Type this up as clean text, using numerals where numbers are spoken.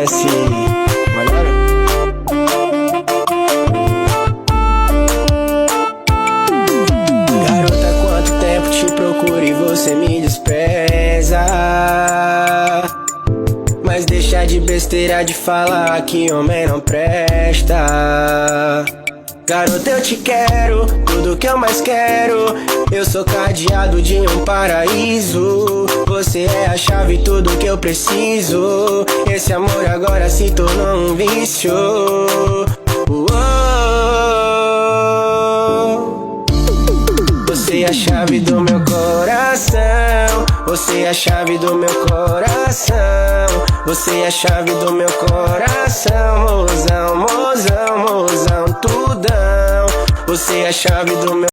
esquece. Malharam? Garota, quanto tempo te procuro e você me despreza. Mas deixa de besteira de falar que homem não presta. Garota, eu te quero, tudo que eu mais quero. Eu sou cadeado de um paraíso. Você é a chave, tudo que eu preciso. Esse amor agora se tornou um vício. Você é a chave do meu coração. Você é a chave do meu coração. Você é a chave do meu coração. Mozão, mozão, mozão, tudão. Você é a chave do meu